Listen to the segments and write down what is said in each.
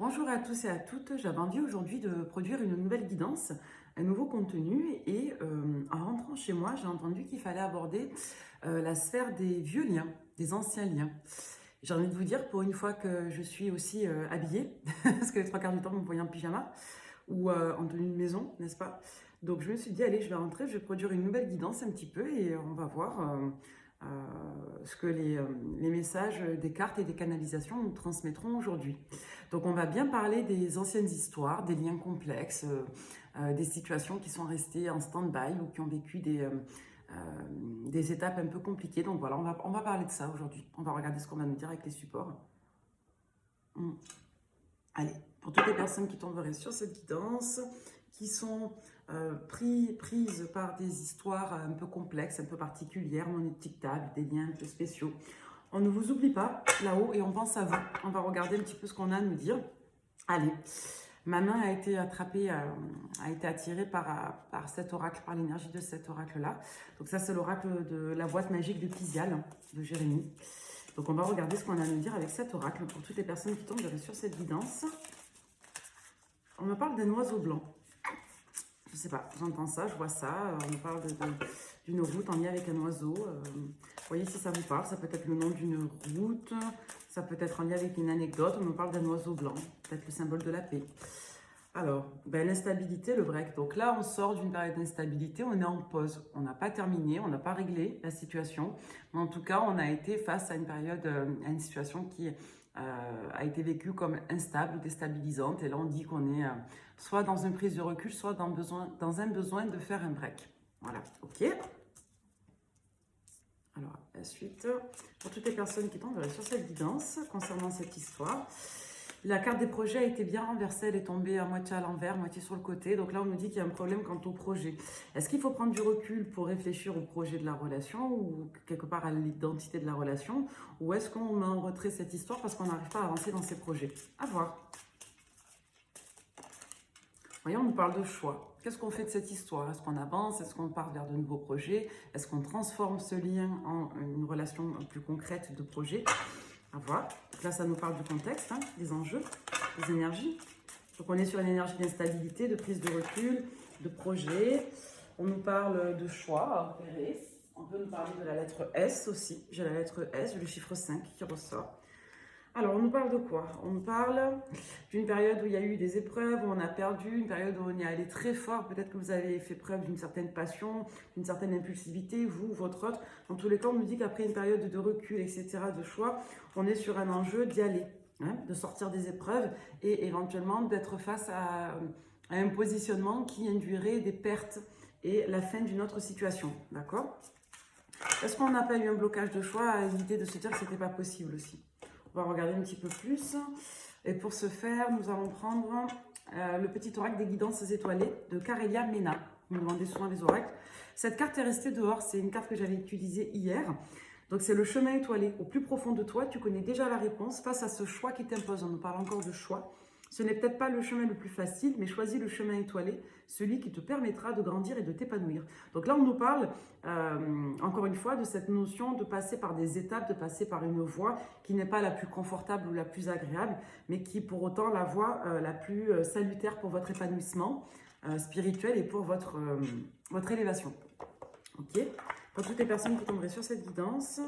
Bonjour à tous et à toutes, j'avais envie aujourd'hui de produire une nouvelle guidance, un nouveau contenu et en rentrant chez moi, j'ai entendu qu'il fallait aborder la sphère des vieux liens, des anciens liens. J'ai envie de vous dire pour une fois que je suis aussi habillée, parce que les trois quarts du temps vous me voyez en pyjama ou en tenue de maison, n'est-ce pas? Donc je me suis dit, allez, je vais rentrer, je vais produire une nouvelle guidance un petit peu et on va voir euh, ce que les messages des cartes et des canalisations nous transmettront aujourd'hui. Donc on va bien parler des anciennes histoires, des liens complexes, des situations qui sont restées en stand-by ou qui ont vécu des étapes un peu compliquées. Donc voilà, on va parler de ça aujourd'hui. On va regarder ce qu'on va nous dire avec les supports. Allez, pour toutes les personnes qui tomberaient sur cette guidance, qui sont prises par des histoires un peu complexes, un peu particulières, non étiquetables, des liens un peu spéciaux. On ne vous oublie pas là-haut et on pense à vous. On va regarder un petit peu ce qu'on a à nous dire. Allez, ma main a été attrapée, a été attirée par cet oracle, par l'énergie de cet oracle-là. Donc ça, c'est l'oracle de la boîte magique de Pisial, de Jérémie. Donc on va regarder ce qu'on a à nous dire avec cet oracle pour toutes les personnes qui tombent sur cette guidance. On me parle d'un oiseau blanc. Je sais pas, j'entends ça, je vois ça. On me parle d'une route en lien avec un oiseau. Voyez si ça vous parle, ça peut être le nom d'une route, ça peut être en lien avec une anecdote. On me parle d'un oiseau blanc, peut-être le symbole de la paix. Alors, l'instabilité, le break. Donc là, on sort d'une période d'instabilité, on est en pause. On n'a pas terminé, on n'a pas réglé la situation. Mais en tout cas, on a été face à une période, à une situation qui a été vécue comme instable ou déstabilisante. Et là, on dit qu'on est soit dans une prise de recul, soit dans un besoin de faire un break. Voilà, ok. Alors, la suite, pour toutes les personnes qui tombent sur cette guidance concernant cette histoire, la carte des projets a été bien renversée, elle est tombée à moitié à l'envers, moitié sur le côté. Donc là, on nous dit qu'il y a un problème quant au projet. Est-ce qu'il faut prendre du recul pour réfléchir au projet de la relation ou quelque part à l'identité de la relation? Ou est-ce qu'on met en retrait cette histoire parce qu'on n'arrive pas à avancer dans ses projets? À voir. Voyons, on nous parle de choix. Qu'est-ce qu'on fait de cette histoire? Est-ce qu'on avance? Est-ce qu'on part vers de nouveaux projets? Est-ce qu'on transforme ce lien en une relation plus concrète de projet? À voir. Donc là, ça nous parle du contexte, hein, des enjeux, des énergies. Donc on est sur une énergie d'instabilité, de prise de recul, de projet. On nous parle de choix à opérer. On peut nous parler de la lettre S aussi. J'ai la lettre S, le chiffre 5 qui ressort. Alors, on nous parle de quoi? On nous parle d'une période où il y a eu des épreuves, où on a perdu, une période où on est allé très fort. Peut-être que vous avez fait preuve d'une certaine passion, d'une certaine impulsivité, vous, votre autre. Dans tous les cas, on nous dit qu'après une période de recul, etc., de choix, on est sur un enjeu d'y aller, hein, de sortir des épreuves et éventuellement d'être face à un positionnement qui induirait des pertes et la fin d'une autre situation. D'accord? Est-ce qu'on n'a pas eu un blocage de choix à éviter de se dire que ce n'était pas possible aussi? On va regarder un petit peu plus. Et pour ce faire, nous allons prendre le petit oracle des guidances étoilées de Carélia Mena. Vous me demandez souvent les oracles. Cette carte est restée dehors. C'est une carte que j'avais utilisée hier. Donc, c'est le chemin étoilé. Au plus profond de toi, tu connais déjà la réponse face à ce choix qui t'impose. On nous parle encore de choix. Ce n'est peut-être pas le chemin le plus facile, mais choisis le chemin étoilé, celui qui te permettra de grandir et de t'épanouir. Donc là, on nous parle, encore une fois, de cette notion de passer par des étapes, de passer par une voie qui n'est pas la plus confortable ou la plus agréable, mais qui est pour autant la voie la plus salutaire pour votre épanouissement spirituel et pour votre élévation. Ok. Pour toutes les personnes qui tomberaient sur cette guidance,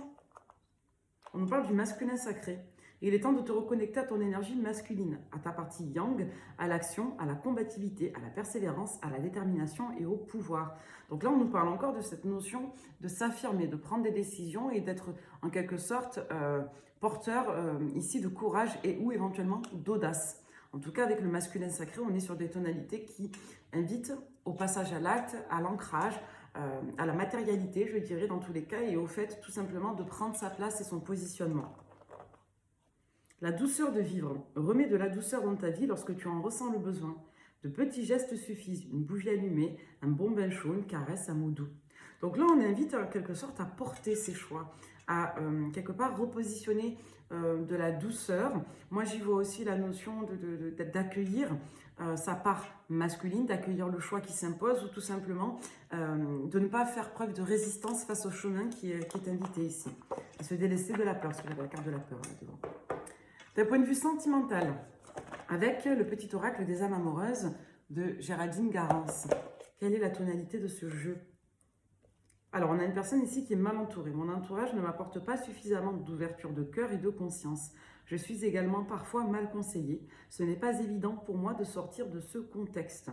on nous parle du masculin sacré. Il est temps de te reconnecter à ton énergie masculine, à ta partie yang, à l'action, à la combativité, à la persévérance, à la détermination et au pouvoir. Donc là, on nous parle encore de cette notion de s'affirmer, de prendre des décisions et d'être en quelque sorte porteur ici de courage et ou éventuellement d'audace. En tout cas, avec le masculin sacré, on est sur des tonalités qui invitent au passage à l'acte, à l'ancrage, à la matérialité, je dirais, dans tous les cas, et au fait tout simplement de prendre sa place et son positionnement. La douceur de vivre. Remets de la douceur dans ta vie lorsque tu en ressens le besoin. De petits gestes suffisent. Une bougie allumée, un bon bain chaud, une caresse, un mot doux. Donc là, on invite en quelque sorte à porter ses choix, à quelque part repositionner de la douceur. Moi, j'y vois aussi la notion d'accueillir sa part masculine, d'accueillir le choix qui s'impose ou tout simplement de ne pas faire preuve de résistance face au chemin qui est invité ici. À se délaisser de la peur, parce que j'avais la carte de la peur là devant. D'un point de vue sentimental, avec le petit oracle des âmes amoureuses de Géraldine Garance. Quelle est la tonalité de ce jeu? Alors, on a une personne ici qui est mal entourée. Mon entourage ne m'apporte pas suffisamment d'ouverture de cœur et de conscience. Je suis également parfois mal conseillée. Ce n'est pas évident pour moi de sortir de ce contexte.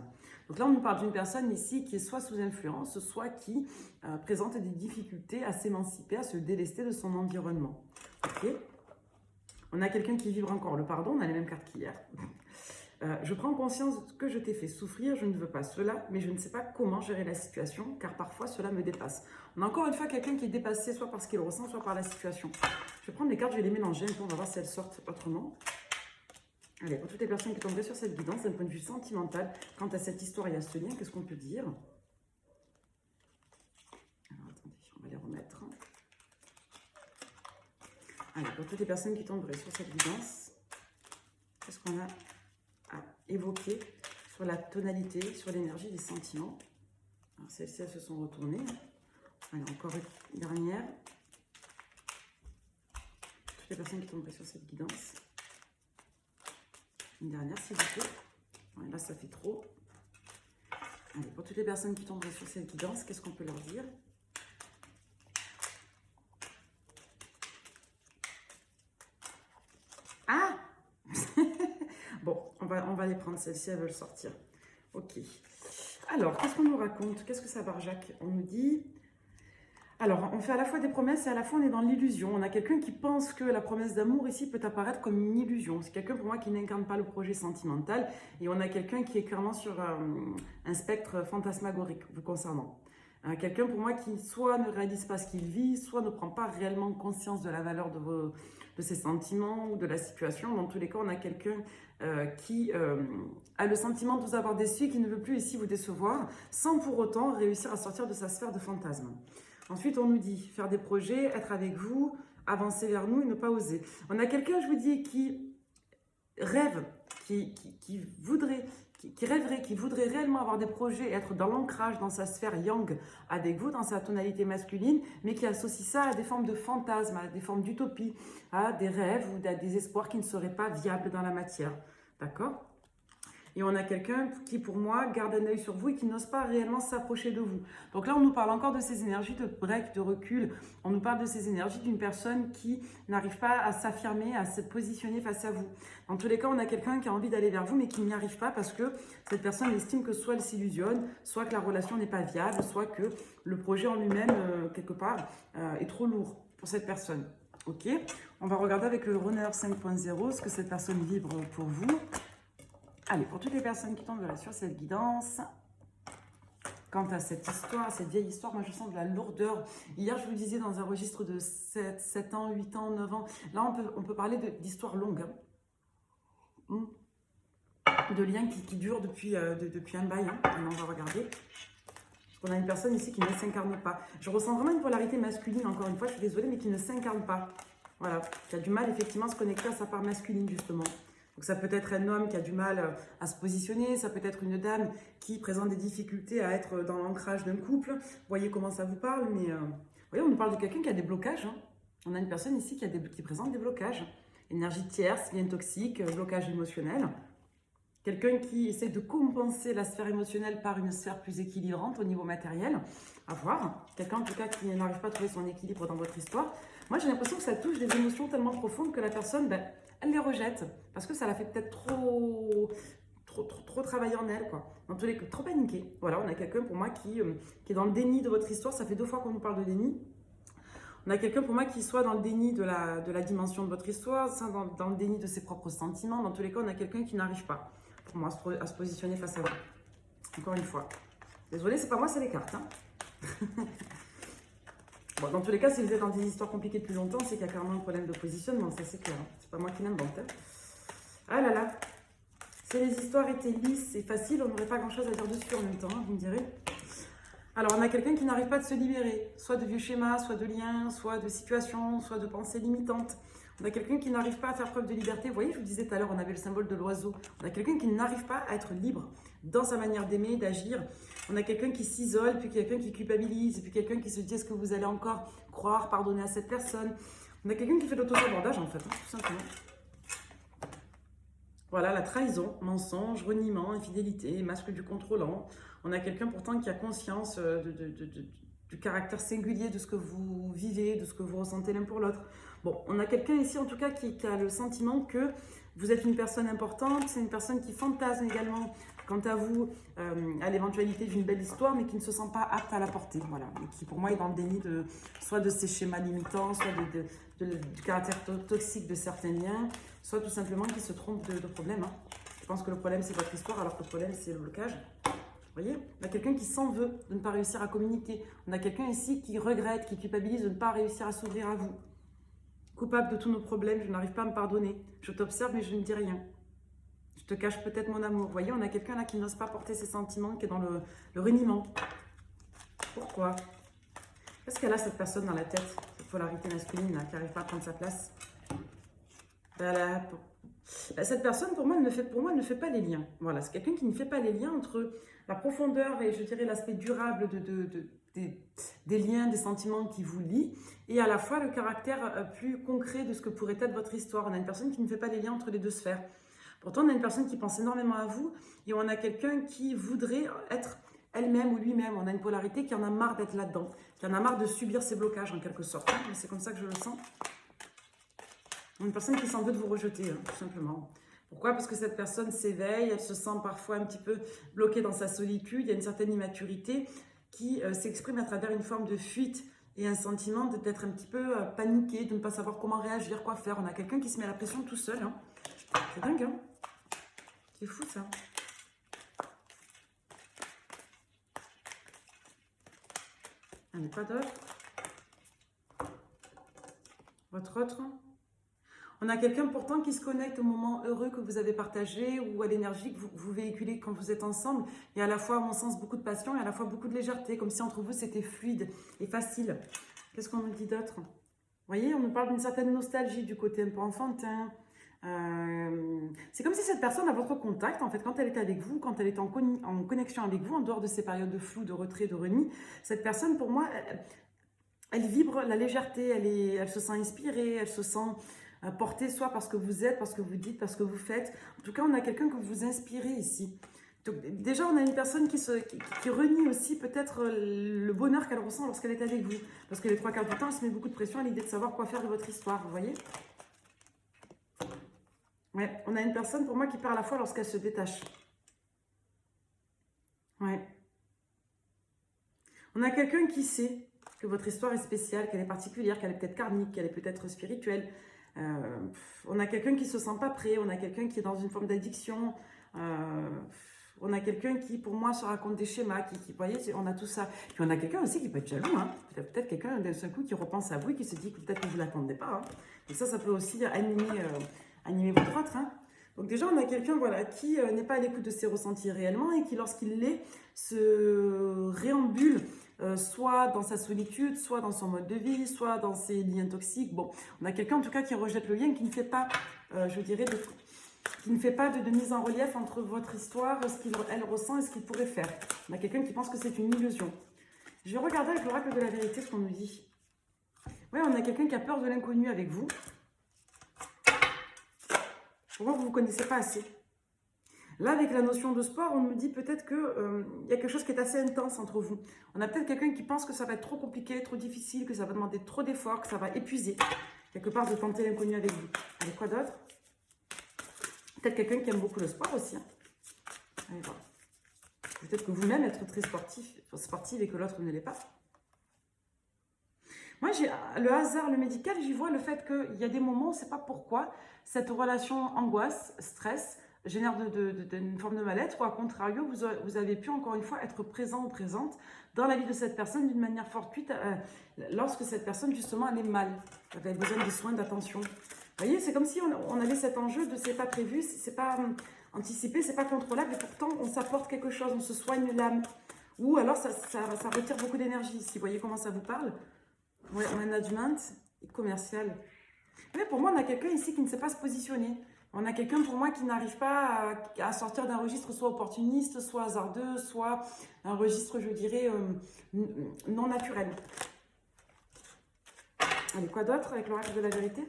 Donc là, on nous parle d'une personne ici qui est soit sous influence, soit qui présente des difficultés à s'émanciper, à se délester de son environnement. Ok. On a quelqu'un qui vibre encore le pardon, on a les mêmes cartes qu'hier. Je prends conscience que je t'ai fait souffrir, je ne veux pas cela, mais je ne sais pas comment gérer la situation, car parfois cela me dépasse. On a encore une fois quelqu'un qui est dépassé, soit parce qu'il ressent, soit par la situation. Je vais prendre les cartes, je vais les mélanger un peu, on va voir si elles sortent autrement. Allez, pour toutes les personnes qui tomberaient sur cette guidance, d'un point de vue sentimental, quant à cette histoire et à ce lien, qu'est-ce qu'on peut dire? Alors, attendez, on va les remettre. Allez, pour toutes les personnes qui tomberaient sur cette guidance, qu'est-ce qu'on a à évoquer sur la tonalité, sur l'énergie des sentiments? Alors, celles-ci, elles se sont retournées. Allez, encore une dernière. Toutes les personnes qui tomberaient sur cette guidance. Une dernière, s'il vous plaît. Ouais, là, ça fait trop. Allez, pour toutes les personnes qui tomberaient sur cette guidance, qu'est-ce qu'on peut leur dire? Ah bon, on va les prendre, celles-ci, elles veulent sortir. Ok. Alors, qu'est-ce qu'on nous raconte? Qu'est-ce que ça barjaque? On nous dit... Alors, on fait à la fois des promesses et à la fois on est dans l'illusion. On a quelqu'un qui pense que la promesse d'amour ici peut apparaître comme une illusion. C'est quelqu'un pour moi qui n'incarne pas le projet sentimental. Et on a quelqu'un qui est clairement sur un spectre fantasmagorique vous concernant. Quelqu'un pour moi qui soit ne réalise pas ce qu'il vit, soit ne prend pas réellement conscience de la valeur de ses sentiments ou de la situation. Dans tous les cas, on a quelqu'un qui a le sentiment de vous avoir déçu et qui ne veut plus ici vous décevoir, sans pour autant réussir à sortir de sa sphère de fantasme. Ensuite, on nous dit faire des projets, être avec vous, avancer vers nous et ne pas oser. On a quelqu'un, je vous dis, qui rêve, qui rêverait, qui voudrait réellement avoir des projets, être dans l'ancrage, dans sa sphère yang avec vous, dans sa tonalité masculine, mais qui associe ça à des formes de fantasmes, à des formes d'utopie, à des rêves ou à des espoirs qui ne seraient pas viables dans la matière. D'accord ? Et on a quelqu'un qui, pour moi, garde un œil sur vous et qui n'ose pas réellement s'approcher de vous. Donc là, on nous parle encore de ces énergies de break, de recul. On nous parle de ces énergies d'une personne qui n'arrive pas à s'affirmer, à se positionner face à vous. Dans tous les cas, on a quelqu'un qui a envie d'aller vers vous, mais qui n'y arrive pas parce que cette personne estime que soit elle s'illusionne, soit que la relation n'est pas viable, soit que le projet en lui-même, quelque part, est trop lourd pour cette personne. Ok, on va regarder avec le Runner 5.0 ce que cette personne vibre pour vous. Allez, pour toutes les personnes qui tombent sur cette guidance, quant à cette histoire, cette vieille histoire, moi je sens de la lourdeur. Hier, je vous disais dans un registre de 7 ans, 8 ans, 9 ans, là on peut parler d'histoire longue. Hein. De liens qui durent depuis un bail. Hein. Alors, on va regarder. On a une personne ici qui ne s'incarne pas. Je ressens vraiment une polarité masculine, encore une fois, je suis désolée, mais qui ne s'incarne pas. Voilà, qui a du mal effectivement à se connecter à sa part masculine, justement. Donc ça peut être un homme qui a du mal à se positionner, ça peut être une dame qui présente des difficultés à être dans l'ancrage d'un couple. Vous voyez comment ça vous parle, mais voyez, on nous parle de quelqu'un qui a des blocages. Hein. On a une personne ici qui présente des blocages. Énergie tierce, lien toxique, blocage émotionnel. Quelqu'un qui essaie de compenser la sphère émotionnelle par une sphère plus équilibrante au niveau matériel. À voir. Quelqu'un en tout cas qui n'arrive pas à trouver son équilibre dans votre histoire. Moi j'ai l'impression que ça touche des émotions tellement profondes que la personne, elle les rejette. Parce que ça la fait peut-être trop travailler en elle, quoi. Dans tous les cas, trop paniquer. Voilà, on a quelqu'un pour moi qui est dans le déni de votre histoire. Ça fait 2 fois qu'on nous parle de déni. On a quelqu'un pour moi qui soit dans le déni de la dimension de votre histoire, dans le déni de ses propres sentiments. Dans tous les cas, on a quelqu'un qui n'arrive pas, pour moi, à se positionner face à vous. Encore une fois. Désolée, c'est pas moi, c'est les cartes. Hein. Bon, dans tous les cas, si vous êtes dans des histoires compliquées depuis longtemps, c'est qu'il y a carrément un problème de positionnement, ça c'est clair. Hein. C'est pas moi qui l'invente. Hein. Ah là là. Si les histoires étaient lisses et faciles, on n'aurait pas grand-chose à dire dessus en même temps, hein, vous me direz. Alors, on a quelqu'un qui n'arrive pas de se libérer, soit de vieux schémas, soit de liens, soit de situations, soit de pensées limitantes. On a quelqu'un qui n'arrive pas à faire preuve de liberté. Vous voyez, je vous disais tout à l'heure, on avait le symbole de l'oiseau. On a quelqu'un qui n'arrive pas à être libre dans sa manière d'aimer, d'agir. On a quelqu'un qui s'isole, puis quelqu'un qui culpabilise, puis quelqu'un qui se dit, est-ce que vous allez encore croire, pardonner à cette personne? On a quelqu'un qui fait de l'auto-sabordage, en fait, hein, tout simplement. Voilà, la trahison, mensonge, reniement, infidélité, masque du contrôlant. On a quelqu'un pourtant qui a conscience du caractère singulier de ce que vous vivez, de ce que vous ressentez l'un pour l'autre. Bon, on a quelqu'un ici en tout cas qui a le sentiment que vous êtes une personne importante, c'est une personne qui fantasme également quant à vous, à l'éventualité d'une belle histoire, mais qui ne se sent pas apte à la porter. Voilà, et qui pour moi est dans le déni soit de ces schémas limitants, soit du caractère toxique de certains liens, soit tout simplement qui se trompe de problème. Hein. Je pense que le problème c'est votre histoire, alors que le problème c'est le blocage. Vous voyez, on a quelqu'un qui s'en veut de ne pas réussir à communiquer. On a quelqu'un ici qui regrette, qui culpabilise de ne pas réussir à s'ouvrir à vous. Coupable de tous nos problèmes, je n'arrive pas à me pardonner. Je t'observe mais je ne dis rien. Je te cache peut-être mon amour. Vous voyez, on a quelqu'un là qui n'ose pas porter ses sentiments, qui est dans le reniement. Pourquoi? Qu'est-ce qu'elle a cette personne dans la tête? Cette polarité masculine là, qui n'arrive pas à prendre sa place. Cette personne, pour moi, elle ne fait pas les liens. Voilà, c'est quelqu'un qui ne fait pas les liens entre la profondeur et, je dirais, l'aspect durable des liens, des sentiments qui vous lient, et à la fois le caractère plus concret de ce que pourrait être votre histoire. On a une personne qui ne fait pas les liens entre les deux sphères. Pourtant, on a une personne qui pense énormément à vous, et on a quelqu'un qui voudrait être elle-même ou lui-même. On a une polarité qui en a marre d'être là-dedans, qui en a marre de subir ces blocages en quelque sorte. C'est comme ça que je le sens. Une personne qui s'en veut de vous rejeter, hein, tout simplement. Pourquoi? Parce que cette personne s'éveille, elle se sent parfois un petit peu bloquée dans sa solitude, il y a une certaine immaturité qui s'exprime à travers une forme de fuite et un sentiment d'être un petit peu paniqué, de ne pas savoir comment réagir, quoi faire. On a quelqu'un qui se met la pression tout seul. Hein. C'est dingue, hein? C'est fou ça. Allez, pas d'autre. Votre autre. On a quelqu'un pourtant qui se connecte au moment heureux que vous avez partagé ou à l'énergie que vous véhiculez quand vous êtes ensemble. Il y a à la fois, à mon sens, beaucoup de passion et à la fois beaucoup de légèreté, comme si entre vous c'était fluide et facile. Qu'est-ce qu'on nous dit d'autre? Vous voyez, on nous parle d'une certaine nostalgie du côté un peu enfantin. C'est comme si cette personne, à votre contact, en fait, quand elle est avec vous, quand elle est en connexion avec vous, en dehors de ces périodes de flou, de retrait, de reni, cette personne, pour moi, elle vibre la légèreté, elle se sent inspirée, elle se sent portée soit parce que vous êtes, parce que vous dites, parce que vous faites. En tout cas, on a quelqu'un que vous inspirez ici. Donc, déjà, on a une personne qui renie aussi peut-être le bonheur qu'elle ressent lorsqu'elle est avec vous. Parce que les 3/4 du temps, elle se met beaucoup de pression à l'idée de savoir quoi faire de votre histoire, vous voyez? Ouais, on a une personne pour moi qui perd à la fois lorsqu'elle se détache. Ouais. On a quelqu'un qui sait que votre histoire est spéciale, qu'elle est particulière, qu'elle est peut-être karmique, qu'elle est peut-être spirituelle. On a quelqu'un qui ne se sent pas prêt, on a quelqu'un qui est dans une forme d'addiction. On a quelqu'un qui, pour moi, se raconte des schémas, vous voyez, on a tout ça. Puis on a quelqu'un aussi qui peut être jaloux, hein. Peut-être quelqu'un d'un seul coup qui repense à vous et qui se dit que peut-être que vous ne l'attendez pas. Hein. Et ça peut aussi animer votre autre. Hein. Donc déjà, on a quelqu'un voilà, qui n'est pas à l'écoute de ses ressentis réellement et qui, lorsqu'il l'est, se réambule soit dans sa solitude, soit dans son mode de vie, soit dans ses liens toxiques. Bon, on a quelqu'un en tout cas qui rejette le lien, qui ne fait pas, je dirais, qui ne fait pas de mise en relief entre votre histoire, ce qu'elle ressent et ce qu'il pourrait faire. On a quelqu'un qui pense que c'est une illusion. Je vais regarder avec l'oracle de la vérité ce qu'on nous dit. Oui, on a quelqu'un qui a peur de l'inconnu avec vous. Pour moi, vous ne vous connaissez pas assez. Là, avec la notion de sport, on nous dit peut-être qu'il y a quelque chose qui est assez intense entre vous. On a peut-être quelqu'un qui pense que ça va être trop compliqué, trop difficile, que ça va demander trop d'efforts, que ça va épuiser. Quelque part, de tenter l'inconnu avec vous. Allez, quoi d'autre? Peut-être quelqu'un qui aime beaucoup le sport aussi. Hein. Allez, voilà. Peut-être que vous-même êtes très sportive et que l'autre ne l'est pas. Moi, j'ai le hasard, le médical, j'y vois le fait qu'il y a des moments, on ne sait pas pourquoi, cette relation angoisse, stress, génère une forme de mal-être, ou à contrario, vous avez pu encore une fois être présent ou présente dans la vie de cette personne d'une manière fortuite lorsque cette personne justement allait mal, avait besoin de soins, d'attention. Vous voyez, c'est comme si on avait cet enjeu de c'est pas prévu, c'est pas anticipé, c'est pas contrôlable, et pourtant on s'apporte quelque chose, on se soigne l'âme. Ou alors ça retire beaucoup d'énergie, si vous voyez comment ça vous parle. Ouais, management et commercial. Mais pour moi, on a quelqu'un ici qui ne sait pas se positionner. On a quelqu'un pour moi qui n'arrive pas à sortir d'un registre soit opportuniste, soit hasardeux, soit un registre, je dirais, non naturel. Allez, quoi d'autre avec l'oracle de la vérité?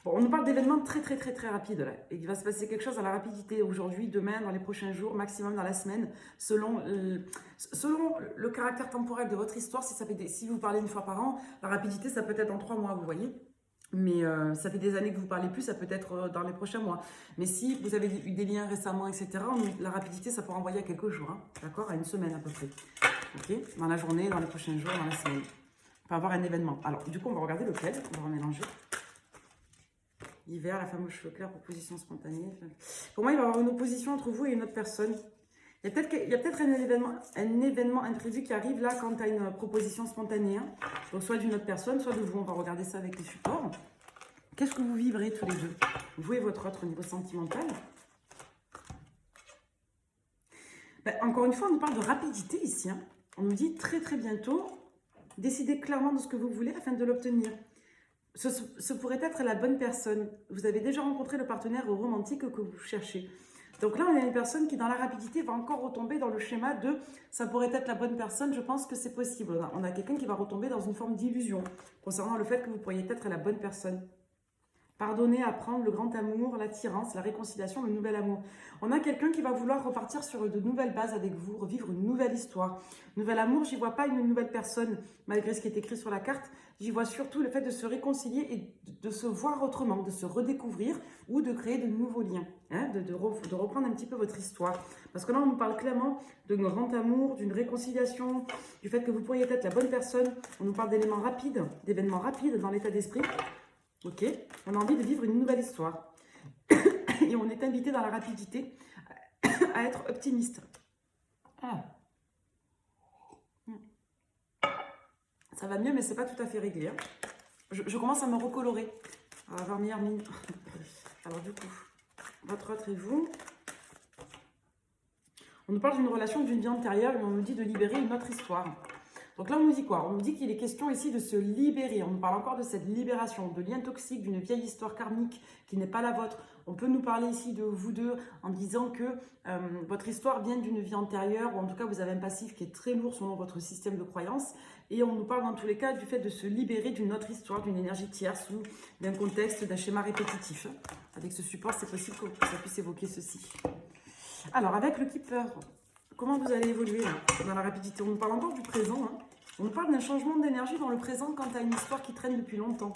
Bon, on nous parle d'événements très rapides là. Et il va se passer quelque chose à la rapidité aujourd'hui, demain, dans les prochains jours, maximum dans la semaine, selon le caractère temporel de votre histoire. Si vous parlez une fois par an, la rapidité, ça peut être en 3 mois, vous voyez. Mais ça fait des années que vous parlez plus, ça peut être dans les prochains mois. Mais si vous avez eu des liens récemment, etc., la rapidité, ça peut renvoyer à quelques jours, hein, d'accord, à une semaine à peu près. Ok, dans la journée, dans les prochains jours, dans la semaine. On peut avoir un événement. Alors, du coup, on va regarder lequel, on va remélanger. Hiver, la femme aux cheveux clairs, opposition spontanée. Pour moi, il va y avoir une opposition entre vous et une autre personne. Il y a peut-être un événement imprévu qui arrive là quand tu as une proposition spontanée. Hein. Donc, soit d'une autre personne, soit de vous. On va regarder ça avec les supports. Qu'est-ce que vous vivrez tous les deux? Vous et votre autre au niveau sentimental. Ben, encore une fois, on nous parle de rapidité ici. Hein. On nous dit très bientôt, décidez clairement de ce que vous voulez afin de l'obtenir. Ce pourrait être la bonne personne. Vous avez déjà rencontré le partenaire romantique que vous cherchez. Donc là, on a une personne qui, dans la rapidité, va encore retomber dans le schéma de « ça pourrait être la bonne personne, je pense que c'est possible ». On a quelqu'un qui va retomber dans une forme d'illusion concernant le fait que vous pourriez être la bonne personne. Pardonner, apprendre, le grand amour, l'attirance, la réconciliation, le nouvel amour. On a quelqu'un qui va vouloir repartir sur de nouvelles bases avec vous, revivre une nouvelle histoire. Nouvel amour, j'y vois pas une nouvelle personne, malgré ce qui est écrit sur la carte. J'y vois surtout le fait de se réconcilier et de se voir autrement, de se redécouvrir ou de créer de nouveaux liens, hein, de reprendre un petit peu votre histoire. Parce que là, on nous parle clairement de grand amour, d'une réconciliation, du fait que vous pourriez être la bonne personne. On nous parle d'éléments rapides, d'événements rapides dans l'état d'esprit. Ok, on a envie de vivre une nouvelle histoire. Et on est invité dans la rapidité à être optimiste. Ah. Ça va mieux, mais c'est pas tout à fait réglé. Hein. Je commence à me recolorer, à avoir meilleure mine. Alors du coup, votre autre et vous. On nous parle d'une relation, d'une vie antérieure, et on nous dit de libérer une autre histoire. Donc là, on nous dit quoi? On nous dit qu'il est question ici de se libérer. On nous parle encore de cette libération, de liens toxiques, d'une vieille histoire karmique qui n'est pas la vôtre. On peut nous parler ici de vous deux en disant que votre histoire vient d'une vie antérieure, ou en tout cas, vous avez un passif qui est très lourd selon votre système de croyance. Et on nous parle dans tous les cas du fait de se libérer d'une autre histoire, d'une énergie tierce ou d'un contexte, d'un schéma répétitif. Avec ce support, c'est possible que ça puisse évoquer ceci. Alors, avec le Keeper, comment vous allez évoluer là, dans la rapidité? On nous parle encore du présent. Hein. On nous parle d'un changement d'énergie dans le présent quand tu as une histoire qui traîne depuis longtemps.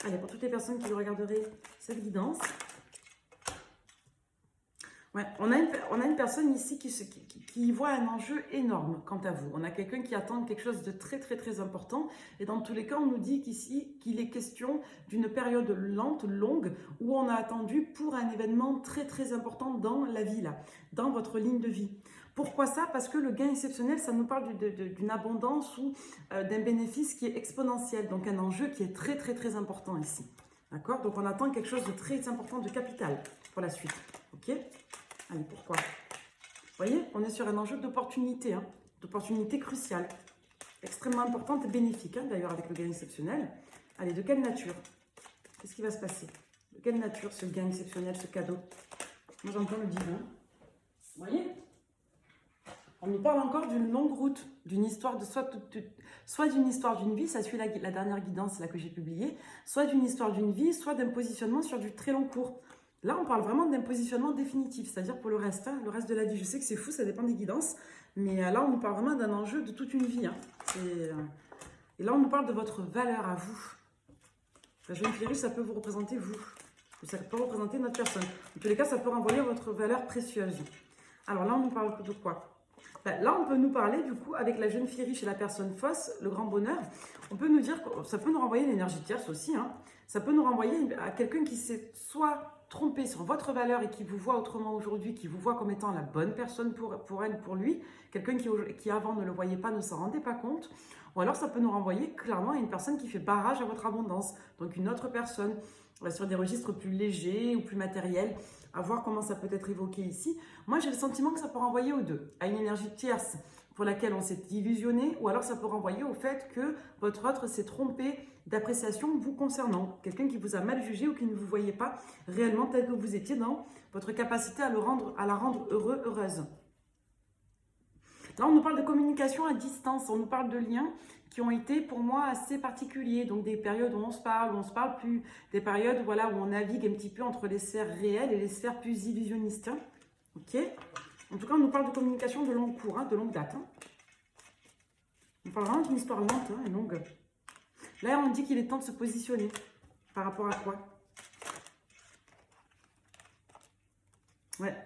Allez, pour toutes les personnes qui regarderaient cette guidance. Ouais, on a une personne ici qui voit un enjeu énorme quant à vous. On a quelqu'un qui attend quelque chose de très important. Et dans tous les cas, on nous dit qu'ici, qu'il est question d'une période lente, longue, où on a attendu pour un événement très important dans la vie, là, dans votre ligne de vie. Pourquoi ça? Parce que le gain exceptionnel, ça nous parle d'une abondance ou d'un bénéfice qui est exponentiel. Donc un enjeu qui est très important ici. D'accord? Donc on attend quelque chose de très important, de capital pour la suite. Ok? Allez, pourquoi? Vous voyez, on est sur un enjeu d'opportunité, hein, d'opportunité cruciale, extrêmement importante et bénéfique, hein, d'ailleurs, avec le gain exceptionnel. Allez, de quelle nature? Qu'est-ce qui va se passer? De quelle nature ce gain exceptionnel, ce cadeau? Moi, j'entends le divin. Vous voyez? On nous parle encore d'une longue route, d'une histoire de soit d'une histoire d'une vie, ça suit la dernière guidance là que j'ai publiée, soit d'une histoire d'une vie, soit d'un positionnement sur du très long cours. Là, on parle vraiment d'un positionnement définitif, c'est-à-dire pour le reste, hein, le reste de la vie. Je sais que c'est fou, ça dépend des guidances, mais là, on nous parle vraiment d'un enjeu de toute une vie. Hein. Et là, on nous parle de votre valeur à vous. La jeune fille riche, ça peut vous représenter vous, ou ça peut représenter notre personne. En tous les cas, ça peut renvoyer votre valeur précieuse. Alors là, on nous parle de quoi? Ben, là, on peut nous parler, du coup, avec la jeune fille riche et la personne fausse, le grand bonheur, on peut nous dire que ça peut nous renvoyer l'énergie tierce aussi. Hein. Ça peut nous renvoyer à quelqu'un qui s'est soit trompé sur votre valeur et qui vous voit autrement aujourd'hui, qui vous voit comme étant la bonne personne pour elle, pour lui, quelqu'un qui avant ne le voyait pas, ne s'en rendait pas compte, ou alors ça peut nous renvoyer clairement à une personne qui fait barrage à votre abondance, donc une autre personne, sur des registres plus légers ou plus matériels, à voir comment ça peut être évoqué ici. Moi, j'ai le sentiment que ça peut renvoyer aux deux, à une énergie tierce pour laquelle on s'est illusionné, ou alors ça peut renvoyer au fait que votre autre s'est trompé d'appréciation vous concernant. Quelqu'un qui vous a mal jugé ou qui ne vous voyait pas réellement tel que vous étiez dans votre capacité à la rendre heureuse. Là, on nous parle de communication à distance, on nous parle de liens qui ont été pour moi assez particuliers. Donc des périodes où on se parle plus, des périodes voilà, où on navigue un petit peu entre les sphères réelles et les sphères plus illusionnistes. Hein. Ok. En tout cas, on nous parle de communication de long cours, hein, de longue date. Hein. On parle vraiment d'une histoire lente et longue. Là, on dit qu'il est temps de se positionner. Par rapport à quoi? Ouais.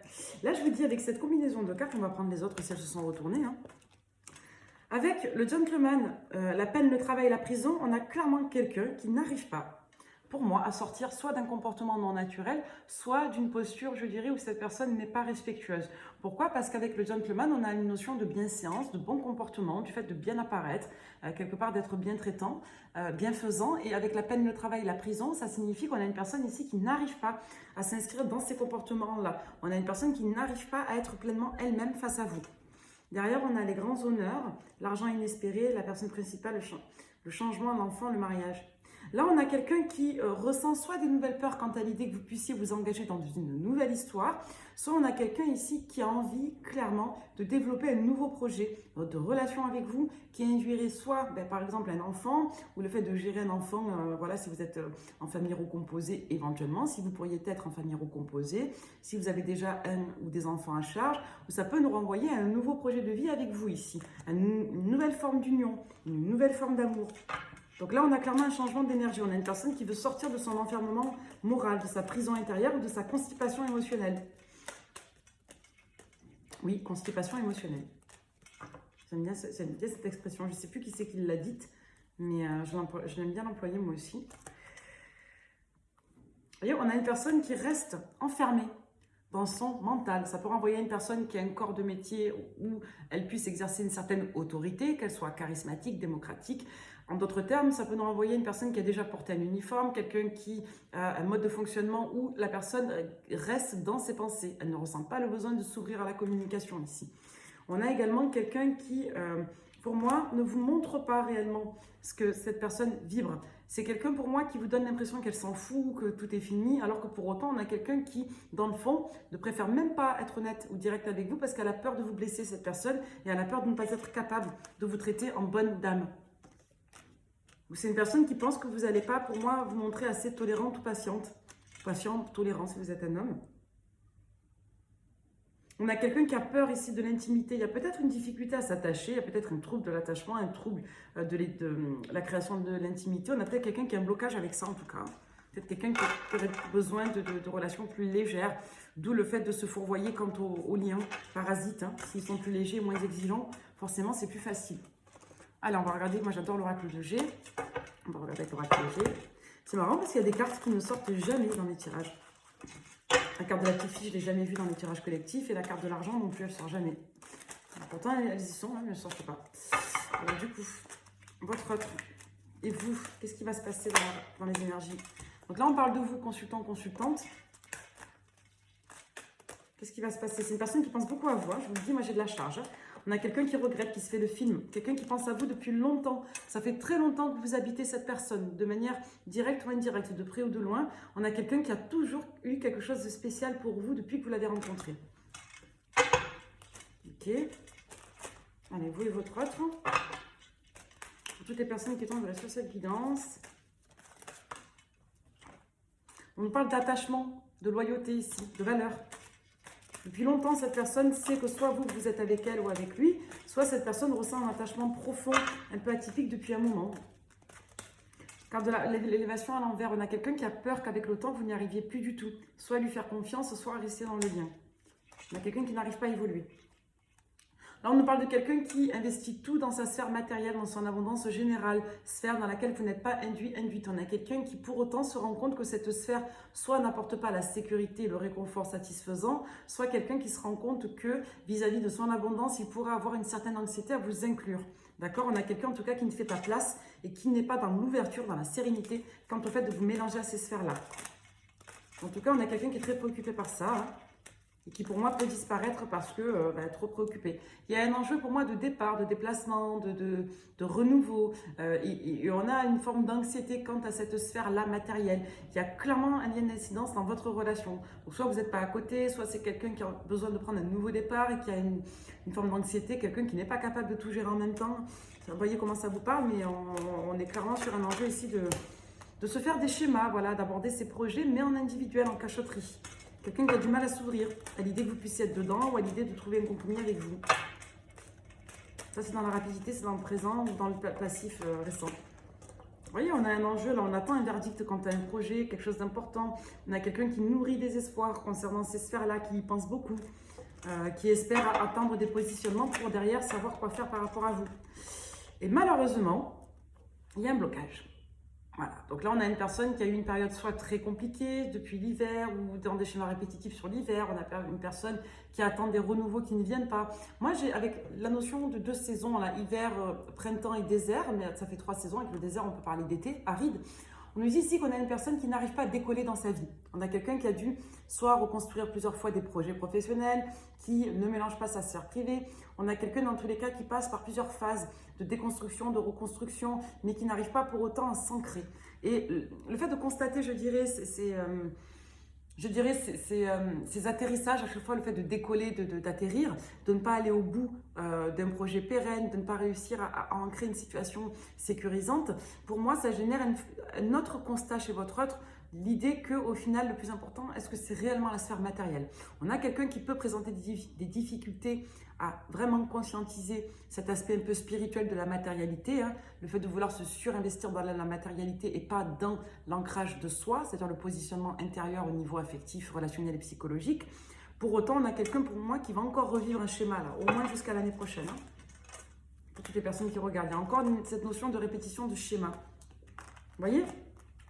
Là, je vous dis, avec cette combinaison de cartes, on va prendre les autres si elles se sont retournées. Hein. Avec le gentleman, la peine, le travail, la prison, on a clairement quelqu'un qui n'arrive pas, pour moi, à sortir soit d'un comportement non naturel, soit d'une posture, je dirais, où cette personne n'est pas respectueuse. Pourquoi? Parce qu'avec le gentleman, on a une notion de bienséance, de bon comportement, du fait de bien apparaître, quelque part d'être bien traitant, bienfaisant. Et avec la peine, le travail, la prison, ça signifie qu'on a une personne ici qui n'arrive pas à s'inscrire dans ces comportements-là. On a une personne qui n'arrive pas à être pleinement elle-même face à vous. Derrière, on a les grands honneurs, l'argent inespéré, la personne principale, le changement, l'enfant, le mariage. Là, on a quelqu'un qui ressent soit des nouvelles peurs quant à l'idée que vous puissiez vous engager dans une nouvelle histoire, soit on a quelqu'un ici qui a envie clairement de développer un nouveau projet de relation avec vous qui induirait soit, par exemple, un enfant ou le fait de gérer un enfant, voilà, si vous êtes en famille recomposée éventuellement, si vous pourriez être en famille recomposée, si vous avez déjà un ou des enfants à charge, ou ça peut nous renvoyer à un nouveau projet de vie avec vous ici, une nouvelle forme d'union, une nouvelle forme d'amour. Donc là, on a clairement un changement d'énergie. On a une personne qui veut sortir de son enfermement moral, de sa prison intérieure ou de sa constipation émotionnelle. Oui, constipation émotionnelle. J'aime bien cette expression. Je ne sais plus qui c'est qui l'a dite, mais je l'aime bien l'employer moi aussi. Vous voyez, on a une personne qui reste enfermée dans son mental. Ça peut renvoyer à une personne qui a un corps de métier où elle puisse exercer une certaine autorité, qu'elle soit charismatique, démocratique. En d'autres termes, ça peut nous renvoyer à une personne qui a déjà porté un uniforme, quelqu'un qui a un mode de fonctionnement où la personne reste dans ses pensées. Elle ne ressent pas le besoin de s'ouvrir à la communication ici. On a également quelqu'un qui, pour moi, ne vous montre pas réellement ce que cette personne vibre. C'est quelqu'un pour moi qui vous donne l'impression qu'elle s'en fout, que tout est fini, alors que pour autant, on a quelqu'un qui, dans le fond, ne préfère même pas être honnête ou direct avec vous parce qu'elle a peur de vous blesser, cette personne, et elle a peur de ne pas être capable de vous traiter en bonne dame. C'est une personne qui pense que vous n'allez pas, pour moi, vous montrer assez tolérante ou patiente. Patiente, tolérante si vous êtes un homme. On a quelqu'un qui a peur ici de l'intimité. Il y a peut-être une difficulté à s'attacher, il y a peut-être un trouble de l'attachement, un trouble de la création de l'intimité. On a peut-être quelqu'un qui a un blocage avec ça en tout cas. Peut-être quelqu'un qui aurait besoin de relations plus légères. D'où le fait de se fourvoyer quant aux liens parasites. Hein. S'ils sont plus légers, moins exigeants, forcément c'est plus facile. Allez, on va regarder. Moi j'adore l'oracle de G. On va regarder avec l'oracle de G. C'est marrant parce qu'il y a des cartes qui ne sortent jamais dans les tirages. La carte de la petite fille, je ne l'ai jamais vue dans les tirages collectifs. Et la carte de l'argent non plus, elle ne sort jamais. Pourtant, elles y sont, hein, mais elles ne sortent pas. Alors, du coup, votre autre. Et vous, qu'est-ce qui va se passer dans les énergies? Donc là, on parle de vous, consultant, consultante. Qu'est-ce qui va se passer? C'est une personne qui pense beaucoup à vous. Hein. Je vous le dis, moi, j'ai de la charge. On a quelqu'un qui regrette, qui se fait le film. Quelqu'un qui pense à vous depuis longtemps. Ça fait très longtemps que vous habitez cette personne, de manière directe ou indirecte, de près ou de loin. On a quelqu'un qui a toujours eu quelque chose de spécial pour vous depuis que vous l'avez rencontré. Ok. Allez, vous et votre autre. Pour toutes les personnes qui tombent sur cette guidance. On nous parle d'attachement, de loyauté ici, de valeur. Depuis longtemps, cette personne sait que soit vous êtes avec elle ou avec lui, soit cette personne ressent un attachement profond, un peu atypique depuis un moment. Car de l'élévation à l'envers, on a quelqu'un qui a peur qu'avec le temps, vous n'y arriviez plus du tout. Soit lui faire confiance, soit rester dans le lien. On a quelqu'un qui n'arrive pas à évoluer. Là, on nous parle de quelqu'un qui investit tout dans sa sphère matérielle, dans son abondance générale, sphère dans laquelle vous n'êtes pas induite. On a quelqu'un qui, pour autant, se rend compte que cette sphère, soit n'apporte pas la sécurité et le réconfort satisfaisant, soit quelqu'un qui se rend compte que, vis-à-vis de son abondance, il pourra avoir une certaine anxiété à vous inclure. D'accord? On a quelqu'un, en tout cas, qui ne fait pas place et qui n'est pas dans l'ouverture, dans la sérénité, quant au fait de vous mélanger à ces sphères-là. En tout cas, on a quelqu'un qui est très préoccupé par ça. Hein. et qui pour moi peut disparaître parce que trop préoccupé. Il y a un enjeu pour moi de départ, de déplacement, de renouveau, et on a une forme d'anxiété quant à cette sphère-là matérielle. Il y a clairement un lien d'incidence dans votre relation. Donc soit vous n'êtes pas à côté, soit c'est quelqu'un qui a besoin de prendre un nouveau départ et qui a une forme d'anxiété, quelqu'un qui n'est pas capable de tout gérer en même temps. Vous voyez comment ça vous parle, mais on est clairement sur un enjeu ici de se faire des schémas, voilà, d'aborder ses projets, mais en individuel, en cachotterie. Quelqu'un qui a du mal à s'ouvrir à l'idée que vous puissiez être dedans ou à l'idée de trouver un compromis avec vous. Ça, c'est dans la rapidité, c'est dans le présent ou dans le passif récent. Vous voyez, on a un enjeu, là, on attend un verdict quant à un projet, quelque chose d'important. On a quelqu'un qui nourrit des espoirs concernant ces sphères-là, qui y pense beaucoup, qui espère atteindre des positionnements pour derrière savoir quoi faire par rapport à vous. Et malheureusement, il y a un blocage. Voilà, donc là on a une personne qui a eu une période soit très compliquée depuis l'hiver ou dans des schémas répétitifs sur l'hiver, on a une personne qui attend des renouveaux qui ne viennent pas. Moi j'ai avec la notion de 2 saisons, là, hiver, printemps et désert, mais ça fait 3 saisons, avec le désert on peut parler d'été, aride. On nous dit ici qu'on a une personne qui n'arrive pas à décoller dans sa vie. On a quelqu'un qui a dû soit reconstruire plusieurs fois des projets professionnels, qui ne mélange pas sa sphère privée. On a quelqu'un dans tous les cas qui passe par plusieurs phases de déconstruction, de reconstruction, mais qui n'arrive pas pour autant à s'ancrer. Et le fait de constater, je dirais, ces atterrissages, à chaque fois le fait de décoller, d'atterrir, de ne pas aller au bout d'un projet pérenne, de ne pas réussir à ancrer une situation sécurisante, pour moi ça génère un autre constat chez votre autre, l'idée qu'au final le plus important, est-ce que c'est réellement la sphère matérielle? On a quelqu'un qui peut présenter des difficultés à vraiment conscientiser cet aspect un peu spirituel de la matérialité, hein, le fait de vouloir se surinvestir dans la matérialité et pas dans l'ancrage de soi, c'est-à-dire le positionnement intérieur au niveau affectif, relationnel et psychologique. Pour autant, on a quelqu'un pour moi qui va encore revivre un schéma, là, au moins jusqu'à l'année prochaine. Hein, pour toutes les personnes qui regardent, il y a encore cette notion de répétition de schéma. Vous voyez?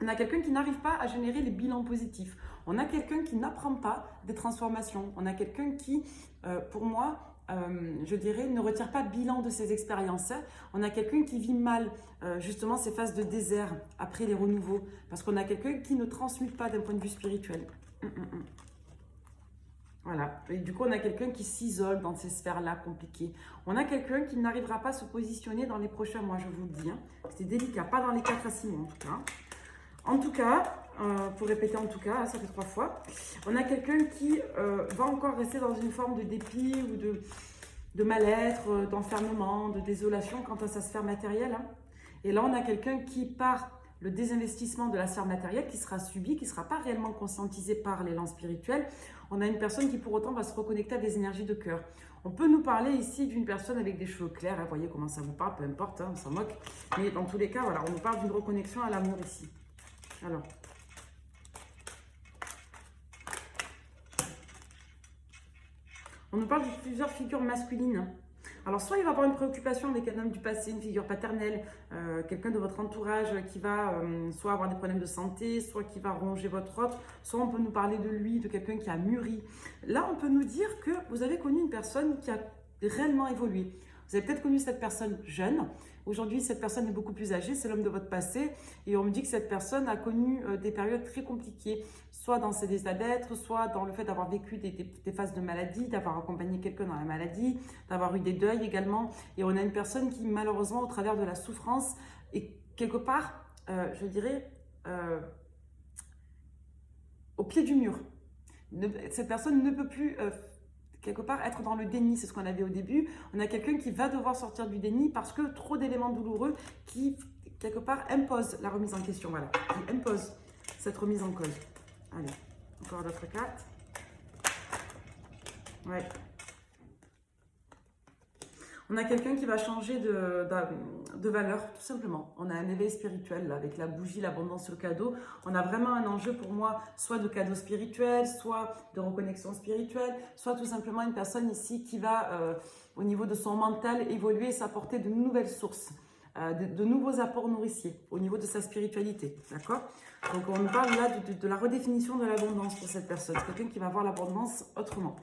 On a quelqu'un qui n'arrive pas à générer les bilans positifs. On a quelqu'un qui n'apprend pas des transformations. On a quelqu'un qui, pour moi, je dirais, ne retire pas bilan de ses expériences. On a quelqu'un qui vit mal, justement, ces phases de désert après les renouveaux. Parce qu'on a quelqu'un qui ne transmute pas d'un point de vue spirituel. Voilà. Et du coup, on a quelqu'un qui s'isole dans ces sphères-là compliquées. On a quelqu'un qui n'arrivera pas à se positionner dans les prochains mois, je vous le dis. Hein. C'est délicat, pas dans les 4 à 6 mois en tout cas. En tout cas, pour répéter en tout cas, ça fait 3 fois, on a quelqu'un qui va encore rester dans une forme de dépit ou de mal-être, d'enfermement, de désolation quant à sa sphère matérielle. Hein. Et là, on a quelqu'un qui, par le désinvestissement de la sphère matérielle, qui sera subi, qui ne sera pas réellement conscientisé par l'élan spirituel, on a une personne qui pour autant va se reconnecter à des énergies de cœur. On peut nous parler ici d'une personne avec des cheveux clairs, hein, vous voyez comment ça vous parle, peu importe, hein, on s'en moque. Mais dans tous les cas, voilà, on nous parle d'une reconnexion à l'amour ici. Alors, on nous parle de plusieurs figures masculines. Alors, soit il va avoir une préoccupation avec un homme du passé, une figure paternelle, quelqu'un de votre entourage qui va soit avoir des problèmes de santé, soit qui va ronger votre autre, soit on peut nous parler de lui, de quelqu'un qui a mûri. Là, on peut nous dire que vous avez connu une personne qui a réellement évolué. Vous avez peut-être connu cette personne jeune. Aujourd'hui, cette personne est beaucoup plus âgée, c'est l'homme de votre passé. Et on me dit que cette personne a connu des périodes très compliquées, soit dans ses états d'être, soit dans le fait d'avoir vécu des phases de maladie, d'avoir accompagné quelqu'un dans la maladie, d'avoir eu des deuils également. Et on a une personne qui, malheureusement, au travers de la souffrance, est quelque part, je dirais, au pied du mur. Cette personne ne peut plus... quelque part être dans le déni, c'est ce qu'on avait au début. On a quelqu'un qui va devoir sortir du déni parce que trop d'éléments douloureux qui, quelque part, imposent la remise en question, voilà, qui imposent cette remise en cause. Allez, encore d'autres cartes. Ouais. On a quelqu'un qui va changer de valeur, tout simplement. On a un éveil spirituel, là, avec la bougie, l'abondance, le cadeau. On a vraiment un enjeu pour moi, soit de cadeau spirituel, soit de reconnexion spirituelle, soit tout simplement une personne ici qui va, au niveau de son mental, évoluer et s'apporter de nouvelles sources, de nouveaux apports nourriciers au niveau de sa spiritualité. D'accord? Donc on parle là de la redéfinition de l'abondance pour cette personne. C'est quelqu'un qui va voir l'abondance autrement.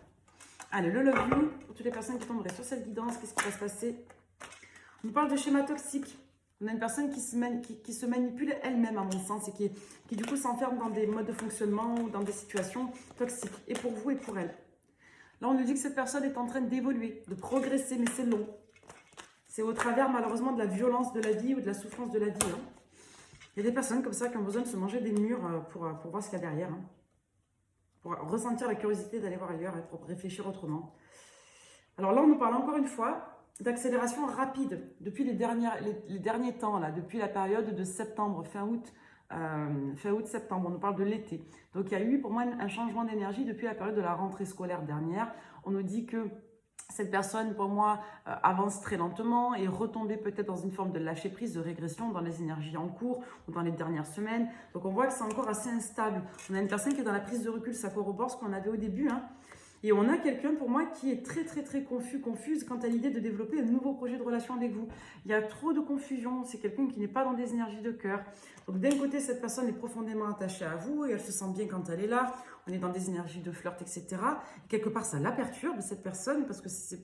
Allez, le love you, pour toutes les personnes qui tomberaient sur cette guidance, qu'est-ce qui va se passer? On nous parle de schéma toxique. On a une personne qui se manipule elle-même, à mon sens, et qui du coup s'enferme dans des modes de fonctionnement ou dans des situations toxiques, et pour vous et pour elle. Là, on nous dit que cette personne est en train d'évoluer, de progresser, mais c'est long. C'est au travers, malheureusement, de la violence de la vie ou de la souffrance de la vie. Hein. Il y a des personnes comme ça qui ont besoin de se manger des murs pour voir ce qu'il y a derrière. Hein. Pour ressentir la curiosité d'aller voir ailleurs et pour réfléchir autrement. Alors là, on nous parle encore une fois d'accélération rapide depuis les derniers temps, là, depuis la période de septembre, fin août, septembre, on nous parle de l'été. Donc il y a eu pour moi un changement d'énergie depuis la période de la rentrée scolaire dernière. On nous dit que cette personne, pour moi, avance très lentement et retombée peut-être dans une forme de lâcher-prise, de régression dans les énergies en cours ou dans les dernières semaines. Donc on voit que c'est encore assez instable. On a une personne qui est dans la prise de recul, ça corrobore ce qu'on avait au début, hein. Et on a quelqu'un, pour moi, qui est très confuse quant à l'idée de développer un nouveau projet de relation avec vous. Il y a trop de confusion, c'est quelqu'un qui n'est pas dans des énergies de cœur. Donc d'un côté, cette personne est profondément attachée à vous et elle se sent bien quand elle est là. On est dans des énergies de flirt, etc. Et quelque part, ça la perturbe, cette personne, parce que c'est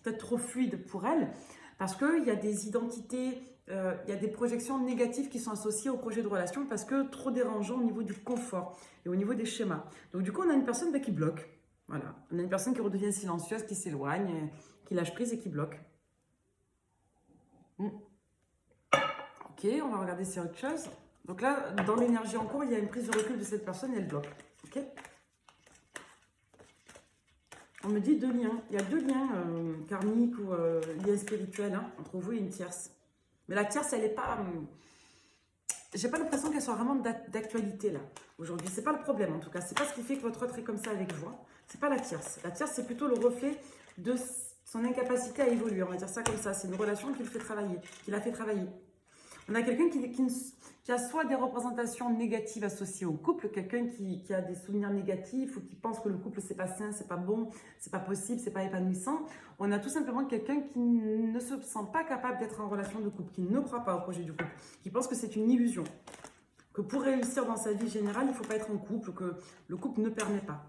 peut-être trop fluide pour elle. Parce qu'il y a des identités, il y a des projections négatives qui sont associées au projet de relation parce que trop dérangeant au niveau du confort et au niveau des schémas. Donc du coup, on a une personne qui bloque. Voilà, on a une personne qui redevient silencieuse, qui s'éloigne, qui lâche prise et qui bloque. Ok, on va regarder si y a autre chose. Donc là, dans l'énergie en cours, il y a une prise de recul de cette personne et elle bloque. Ok. On me dit deux liens. Il y a deux liens karmiques ou liens spirituels hein, entre vous et une tierce. Mais la tierce, elle n'est pas... j'ai pas l'impression qu'elle soit vraiment d'actualité là, aujourd'hui. C'est pas le problème en tout cas. C'est pas ce qui fait que votre autre est comme ça avec vous. C'est pas la tierce. La tierce, c'est plutôt le reflet de son incapacité à évoluer. On va dire ça comme ça. C'est une relation qui le fait travailler, qui l'a fait travailler. On a quelqu'un qui a soit des représentations négatives associées au couple, quelqu'un qui a des souvenirs négatifs ou qui pense que le couple c'est pas sain, c'est pas bon, c'est pas possible, c'est pas épanouissant. On a tout simplement quelqu'un qui ne se sent pas capable d'être en relation de couple, qui ne croit pas au projet du couple, qui pense que c'est une illusion, que pour réussir dans sa vie générale, il ne faut pas être en couple, que le couple ne permet pas.